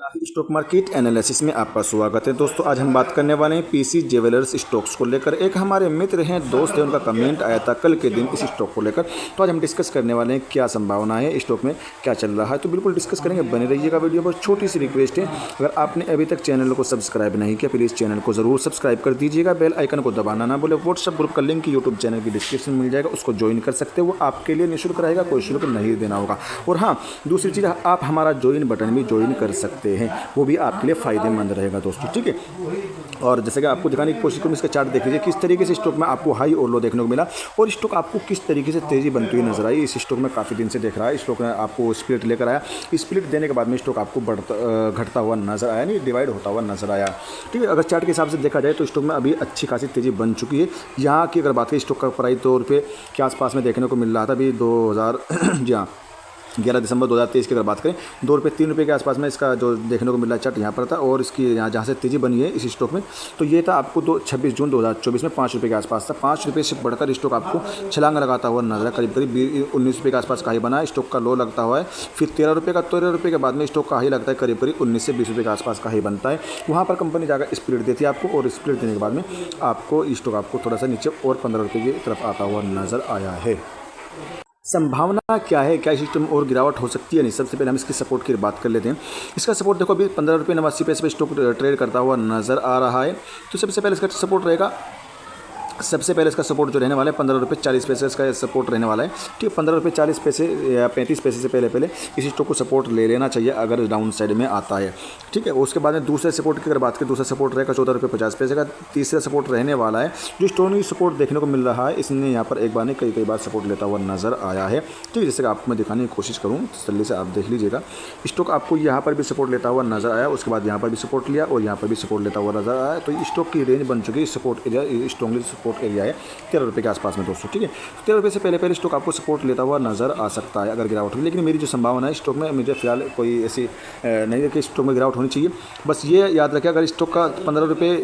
Stock market analysis में आपका स्वागत है दोस्तों। आज हम बात करने वाले हैं पीसी ज्वेलर्स स्टॉक्स को लेकर। एक हमारे मित्र हैं, दोस्त हैं, उनका कमेंट आया था कल के दिन इस स्टॉक को लेकर। तो आज हम डिस्कस करने वाले हैं क्या संभावना है, स्टॉक में क्या चल रहा है, तो बिल्कुल डिस्कस करेंगे। बने रहिएगा वीडियो पर। छोटी सी रिक्वेस्ट है, अगर आपने अभी तक चैनल को सब्सक्राइब नहीं किया प्लीज़ चैनल को ज़रूर सब्सक्राइब कर दीजिएगा। बेल आइकन को दबाना ना बोले। व्हाट्सएप ग्रुप का लिंक यूट्यूब चैनल की डिस्क्रिप्शन मिल जाएगा, उसको ज्वाइन कर सकते हो। वो आपके लिए निःशुल्क रहेगा, कोई शुल्क नहीं देना होगा। और हाँ, दूसरी चीज़, आप हमारा ज्वाइन बटन भी ज्वाइन कर सकते हैं, वो भी आपके लिए फ़ायदेमंद रहेगा दोस्तों, ठीक है। और जैसे कि आपको दिखाने की कोशिश करूँ, इसका चार्ट देख लीजिए किस तरीके से स्टॉक में आपको हाई और लो देखने को मिला, और स्टॉक आपको किस तरीके से तेज़ी बनती हुई नजर आई। इस स्टॉक में काफ़ी दिन से देख रहा है, स्टॉक ने आपको स्प्लिट लेकर आया। स्प्लिट देने के बाद में स्टॉक आपको घटता हुआ नजर आया, नहीं डिवाइड होता हुआ नजर आया, ठीक है। अगर चार्ट के हिसाब से देखा जाए तो स्टॉक में अभी अच्छी खासी तेज़ी बन चुकी है। यहाँ की अगर बात करें, स्टॉक का प्राइस 2 रुपये के आसपास में देखने को मिल रहा था अभी 2000 जी हाँ 11 दिसंबर 2023 की अगर बात करें, 2 रुपये 3 रुपये के आसपास में इसका जो देखने को मिल रहा है चार्ट यहाँ पर था। और इसकी यहाँ जहाँ से तेज़ी बनी है इस स्टॉक में, तो ये था आपको 26 जून 2024 में 5 रुपये के आसपास था। 5 रुपये से बढ़कर स्टॉक आपको छलांग लगाता हुआ नजर है। करीब 19 रुपये के आसपास का हाई बना है, स्टॉक का लो लगता हुआ है। फिर 13 रुपये का, 13 रुपये के बाद में स्टॉक का हाई लगता है, करीब 19 से 20 रुपये के आसपास का हाई बनता है। वहाँ पर कंपनी जाकर स्प्लिट देती है आपको, और स्प्लिट देने के बाद में आपको स्टॉक आपको थोड़ा सा नीचे और 15 रुपये की तरफ आता हुआ नजर आया है। संभावना क्या है, क्या सिस्टम और गिरावट हो सकती है? नहीं, सबसे पहले हम इसकी सपोर्ट की बात कर लेते हैं। इसका सपोर्ट देखो, अभी 15 रुपये 89 पैसे पे स्टॉक ट्रेड करता हुआ नज़र आ रहा है। तो सबसे पहले इसका सपोर्ट रहेगा, सबसे पहले इसका सपोर्ट जो रहने वाला है 15 रुपये 40 पैसे इसका सपोर्ट रहने वाला है, ठीक है। 15 रुपये 40 पैसे या 35 पैसे से पहले इस स्टॉक को सपोर्ट ले लेना चाहिए अगर डाउन साइड में आता है, ठीक है। उसके बाद में दूसरे सपोर्ट की अगर बात करें, दूसरा सपोर्ट रहेगा 14 रुपये 50 पैसे का। तीसरा सपोर्ट रहने वाला है जो स्टोनी सपोर्ट देखने को मिल रहा है, इसने यहाँ पर एक बार नहीं कई बार सपोर्ट लेता हुआ नजर आया है, ठीक है। जैसे कि आपको मैं दिखाने की कोशिश करूँ, जल्दी से आप देख लीजिएगा। स्टॉक आपको यहाँ पर भी सपोर्ट लेता हुआ नजर आया, उसके बाद यहाँ पर भी सपोर्ट लिया और यहाँ पर भी सपोर्ट लेता हुआ नजर आया। तो स्टॉक की रेंज बन चुकी है, support area strongly support area है 13 रुपये के आसपास में दोस्तों, ठीक है। 13 रुपये से पहले स्टॉक आपको सपोर्ट लेता हुआ नजर आ सकता है अगर गिरावट होगी। लेकिन मेरी जो संभावना है स्टॉक में, मुझे फिलहाल कोई ऐसी नहीं है कि स्टॉक में गिरावट होनी चाहिए। बस ये याद रखें, अगर स्टॉक का 15 रुपये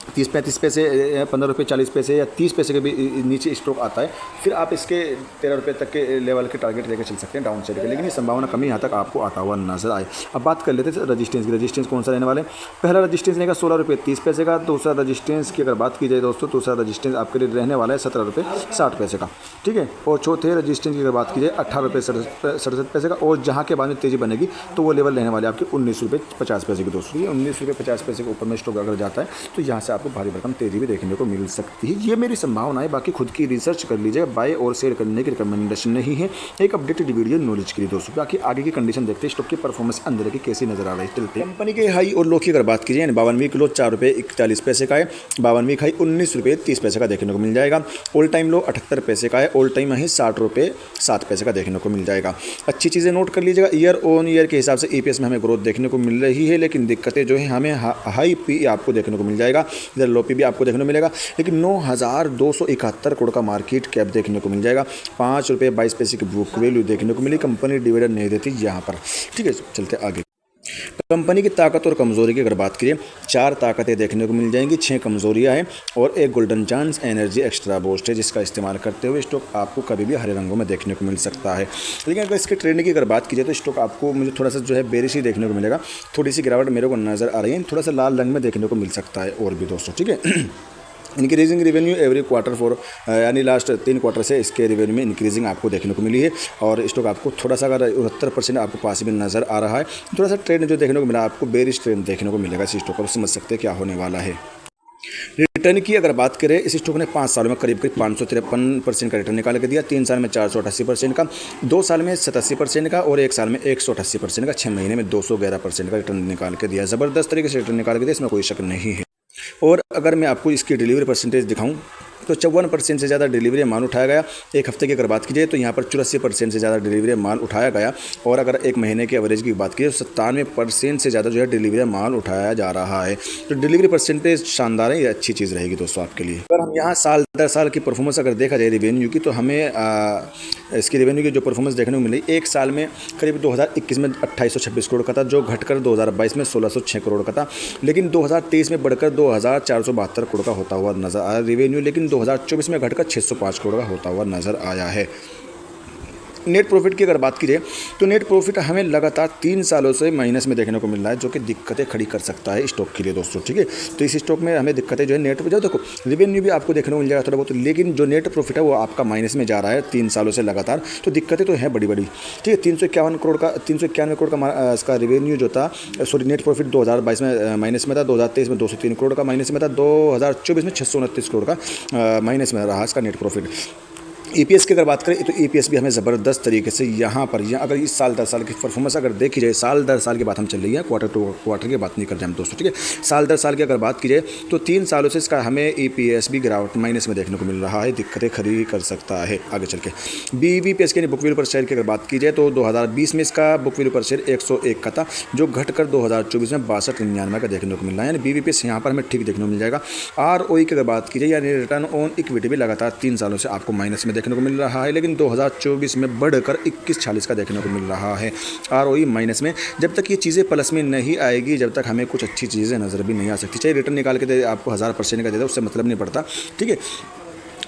30-35 पैसे, 15 रुपये 40 पैसे या 30 पैसे के भी नीचे स्टॉक आता है, फिर आप इसके 13 रुपये तक के लेवल के टारगेट लेकर चल सकते हैं डाउन साइड के। लेकिन ये संभावना कमी यहाँ तक आपको आता हुआ नजर आए। अब बात कर लेते हैं रजिस्टेंस की। रजिस्टेंस कौन सा रहने वाले? पहला रजिस्टेंस रहेगा 16 रुपये 30 पैसे का। दूसरा रजिस्टेंस की अगर बात की जाए दोस्तों, दूसरा रजिस्टेंस आपके लिए रहने वाला है 17 रुपये 60 पैसे का, ठीक है। और चौथे रजिस्टेंस की अगर बात की जाए 18 रुपये 67 पैसे का। और जहाँ के बाद में तेज़ी बनेगी तो वो लेवल रहने वाले आपके 19 रुपये 50 पैसे की दोस्तों। ये 19 रुपये 50 पैसे के ऊपर में स्टॉक अगर जाता है तो यहाँ से आपको भारी भरकम तेज़ी भी देखने को मिल सकती है। ये मेरी संभावना है, बाकी खुद की रिसर्च कर लीजिएगा। बाय और शेयर करने की रिकमेंडेशन नहीं है, एक अपडेटेड वीडियो नॉलेज के लिए दोस्तों। बाकी आगे की कंडीशन देखते हैं, स्टॉक की परफॉर्मेंस अंदर की कैसी नजर आ रही है। चलते कंपनी के हाई और लो की अगर बात कीजिए, 52वीं क्लोज 4 रुपये 41 पैसे का है। 52वीं हाई 19 रुपये 30 पैसे का देखने को मिल जाएगा। ऑल टाइम लो 78 पैसे का है। ऑल टाइम हाई 60 रुपये 7 पैसे का देखने को मिल जाएगा। अच्छी चीज़ें नोट कर लीजिएगा, ईयर ऑन ईयर के हिसाब से ईपीएस में हमें ग्रोथ देखने को मिल रही है। लेकिन दिक्कतें जो है, हमें हाई पी आपको देखने को मिल जाएगा, इधर लो पी भी आपको देखने को मिलेगा। लेकिन 9,271 करोड़ का मार्केट कैप देखने को मिल जाएगा। 5 रुपये 22 पैसे की बुक वैल्यू देखने को मिली। कंपनी डिविडेंड नहीं देती यहाँ पर, ठीक है। चलते आगे। कंपनी की ताकत और कमजोरी की अगर बात करें, 4 ताकतें देखने को मिल जाएंगी, 6 कमजोरियां हैं और एक golden chance energy extra boost है, जिसका इस्तेमाल करते हुए स्टॉक आपको कभी भी हरे रंगों में देखने को मिल सकता है। लेकिन अगर इसके ट्रेंड की अगर बात की जाए तो स्टॉक आपको मुझे थोड़ा सा जो है बेरिश ही देखने को मिलेगा। थोड़ी सी गिरावट मेरे को नजर आ रही है, थोड़ा सा लाल रंग में देखने को मिल सकता है और भी दोस्तों, ठीक है। Increasing revenue every quarter for, यानी लास्ट 3 क्वार्टर से इसके रेवेन्यू में इंक्रीजिंग आपको देखने को मिली है। और स्टॉक आपको थोड़ा सा अगर 69% आपको पास में नज़र आ रहा है। थोड़ा सा ट्रेंड जो देखने को मिला, आपको बेरिश ट्रेंड देखने को मिलेगा इस स्टॉक पर, समझ सकते हैं क्या होने वाला है। रिटर्न की अगर बात करें, इस स्टॉक ने 5 सालों में करीब 553% का रिटर्न निकाल के दिया। 3 साल में 488% का, 2 साल में 87% का और 1 साल में 188% का, 6 महीने में 211% का रिटर्न निकाल के दिया। ज़बरदस्त तरीके से रिटर्न निकाल के दिया, इसमें कोई शक नहीं है। और अगर मैं आपको इसकी डिलीवरी परसेंटेज दिखाऊं तो 54% से ज़्यादा डिलीवरी माल उठाया गया। एक हफ्ते की अगर बात की जाए तो यहाँ पर 84% से ज़्यादा डिलीवरी माल उठाया गया। और अगर एक महीने के एवरेज की बात की जाए तो 97% से ज़्यादा जो है डिलीवरी माल उठाया जा रहा है। तो डिलीवरी परसेंटेज शानदार है, ये अच्छी चीज़ रहेगी दोस्तों आपके लिए। अगर हम यहाँ साल दर साल की परफॉर्मेंस अगर देखा जाए रेवेन्यू की, तो हमें इसकी रेवेन्यू की जो परफॉर्मेंस देखने को मिली, एक साल में करीब 2021 में 2826 करोड़ का था, जो घटकर 2022 में 1606 करोड़ का था। लेकिन 2023 में बढ़कर 2472 करोड़ का होता हुआ नजर आया रेवेन्यू। लेकिन 2024 में घटकर 605 करोड़ का होता हुआ नजर आया है। नेट प्रॉफिट की अगर बात की जाए तो नेट प्रॉफिट हमें लगातार 3 सालों से माइनस में देखने को मिल रहा है, जो कि दिक्कतें खड़ी कर सकता है स्टॉक के लिए दोस्तों। ठीक है, तो इस स्टॉक में हमें दिक्कतें जो है नेट जो देखो रेवेन्यू भी आपको देखने को मिल जाएगा थोड़ा बहुत, लेकिन जो नेट प्रॉफिट है वो आपका माइनस में जा रहा है 3 सालों से लगातार, तो दिक्कतें तो हैं बड़ी बड़ी। ठीक है, 391 करोड़ का इसका रेवेन्यू जो था, सॉरी नेट प्रॉफिट 2022 में माइनस में था, 2023 में 203 करोड़ का माइनस में था, 2024 में 629 करोड़ का माइनस में रहा इसका नेट प्रॉफिट। ईपीएस की अगर बात करें तो ईपीएस भी हमें ज़बरदस्त तरीके से यहाँ पर अगर इस साल दर साल की परफॉर्मेंस अगर देखी जाए, साल दर साल की बात हम चल रही है, क्वार्टर टू क्वार्टर की बात नहीं कर रहे हम दोस्तों। ठीक है, साल दर साल की अगर बात की जाए तो 3 सालों से इसका हमें ईपीएस भी गिरावट माइनस में देखने को मिल रहा है, दिक्कतें खड़ी कर सकता है आगे चल के। बीवीपीएस के बुक वैल्यू पर शेयर की अगर बात की जाए तो 2020 में इसका बुक वैल्यू पर शेयर 101 का था, जो घटकर 2024 में 62.99 का देखने को मिल रहा है, यानी बीवीपीएस यहाँ पर हमें ठीक देखने को मिल जाएगा। आरओई की अगर बात की जाए यानी रिटर्न ऑन इक्विटी भी लगातार 3 सालों से आपको माइनस में देखने को मिल रहा है, लेकिन 2024 में बढ़कर 21.46 का देखने को मिल रहा है आरओई माइनस में। जब तक ये चीज़ें प्लस में नहीं आएगी, जब तक हमें कुछ अच्छी चीज़ें नज़र भी नहीं आ सकती, चाहे रिटर्न निकाल के दे आपको 1000% का दे दे, उससे मतलब नहीं पड़ता। ठीक है,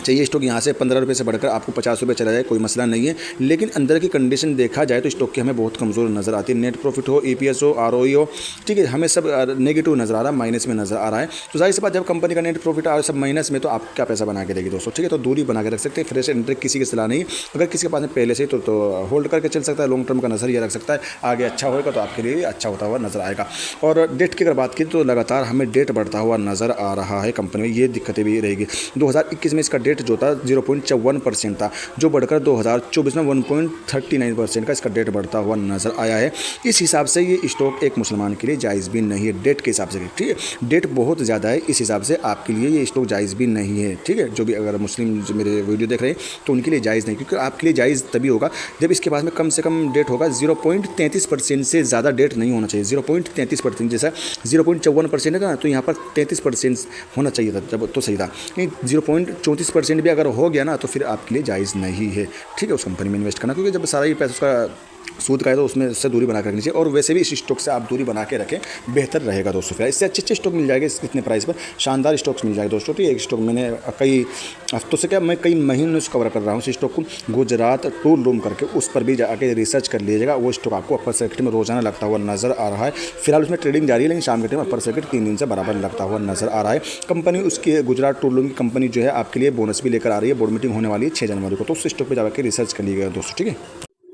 चाहिए स्टॉक यहाँ से 15 रुपये से बढ़कर आपको 50 रुपये चला जाए, कोई मसला नहीं है, लेकिन अंदर की कंडीशन देखा जाए तो स्टॉक की हमें बहुत कमज़ोर नज़र आती है। नेट प्रॉफिट हो, ईपीएस हो, आरओई हो, ठीक है, हमें सब नेगेटिव नज़र आ रहा है, माइनस में नज़र आ रहा है। तो जाहिर सी बात, जब कंपनी का नेट प्रॉफिट आ रहा है सब माइनस में, तो आप क्या पैसा बना के देगी दोस्तों। ठीक है, तो दूरी बना के रख सकते हैं, फ्रेश एंट्री किसी की सलाह नहीं। अगर किसी के पास में पहले से तो होल्ड करके चल सकता है, लॉन्ग टर्म का नज़रिया रख सकता है, आगे अच्छा होगा तो आपके लिए अच्छा होता हुआ नज़र आएगा। और डेट की अगर बात की तो लगातार हमें डेट बढ़ता हुआ नज़र आ रहा है कंपनी में, ये दिक्कतें भी रहेगी। 2021 में इसका डेट जो था 0.54% था, जो बढ़कर 2024 में 1.39% का इसका डेट बढ़ता हुआ नजर आया है। इस हिसाब से ये स्टॉक एक मुसलमान के लिए जायज़ भी नहीं है डेट के हिसाब से। ठीक है, डेट बहुत ज़्यादा है, इस हिसाब से आपके लिए ये स्टॉक जायज़ भी नहीं है। ठीक है, जो भी अगर मुस्लिम जो मेरे वीडियो देख रहे हैं तो उनके लिए जायज़ नहीं, क्योंकि आपके लिए जायज़ तभी होगा जब इसके पास में कम से कम डेट होगा 0.33% से ज़्यादा डेट नहीं होना चाहिए। 0.33%, जैसा 0.54% है ना, तो यहाँ पर 33% होना चाहिए था जब, तो सही था। 0.34% भी अगर हो गया ना तो फिर आपके लिए जायज़ नहीं है। ठीक है, उस कंपनी में इन्वेस्ट करना, क्योंकि जब सारा ही पैसा उसका सूद का है तो उसमें से दूरी बना कर रखनी चाहिए, और वैसे भी इस स्टॉक से आप दूरी बना के रखें, बेहतर रहेगा दोस्तों। फिर इससे अच्छे स्टॉक मिल जाएंगे इतने प्राइस पर, शानदार स्टॉक्स मिल जाएगा दोस्तों। तो एक स्टॉक मैंने कई हफ्तों से, क्या मैं कई महीनों से कवर कर रहा हूँ इस स्टॉक को, गुजरात टूल रूम करके, उस पर भी जाके रिसर्च कर लीजिएगा। वो स्टॉक आपको अपर सर्किट में रोजाना लगता हुआ नजर आ रहा है। फिलहाल उसमें ट्रेडिंग जारी है, लेकिन शाम के टाइम अपर सर्किट 3 दिन से बराबर लगता हुआ नजर आ रहा है। कंपनी उसकी गुजरात टूल रूम की कंपनी जो है आपके लिए बोनस भी लेकर आ रही है, बोर्ड मीटिंग होने वाली है 6 जनवरी को, तो उस स्टॉक पर जाकर रिसर्च कर लीजिएगा दोस्तों। ठीक है,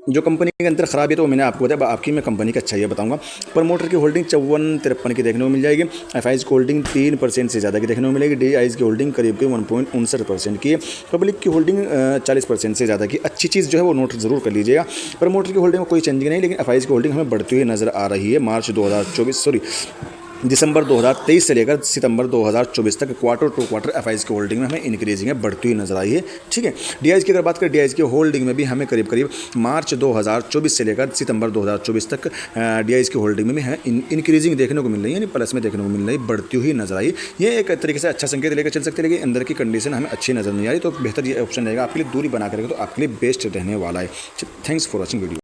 जो कंपनी के अंदर खराबी है तो मैंने आपको बताया, आपकी मैं कंपनी का अच्छाई बताऊंगा। प्रमोटर की होल्डिंग 54-53 की देखने को मिल जाएगी। एफआईज की होल्डिंग 3% से ज़्यादा की देखने को मिलेगी। डीआईज की होल्डिंग करीब 1.59% की है। पब्लिक की होल्डिंग 40% से ज़्यादा की। अच्छी चीज़ जो है वो नोट जरूर कर लीजिएगा। प्रमोटर की होल्डिंग में कोई चेंजिंग नहीं, लेकिन एफआईज की होल्डिंग हमें बढ़ती हुई नजर आ रही है। दिसंबर 2023 से लेकर सितंबर 2024 तक क्वार्टर टू क्वार्टर एफआईज की होल्डिंग में हमें इंक्रीजिंग है, बढ़ती हुई नजर आई है। ठीक है, डीआईज की अगर बात करें, डीआईज की होल्डिंग में भी हमें करीब मार्च 2024 से लेकर सितंबर 2024 तक डीआईज की होल्डिंग में भी हमें इंक्रीजिंग देखने को मिल रही है, यानी प्लस में देखने को मिल रही है, बढ़ती हुई नजर आई। ये एक तरीके से अच्छा संकेत लेकर चल सकते हैं, लेकिन अंदर की कंडीशन हमें अच्छी नजर नहीं आ रही, तो बेहतर ये ऑप्शन रहेगा आपके लिए, दूरी बना कर तो आपके लिए बेस्ट रहने वाला है। Thanks for watching video.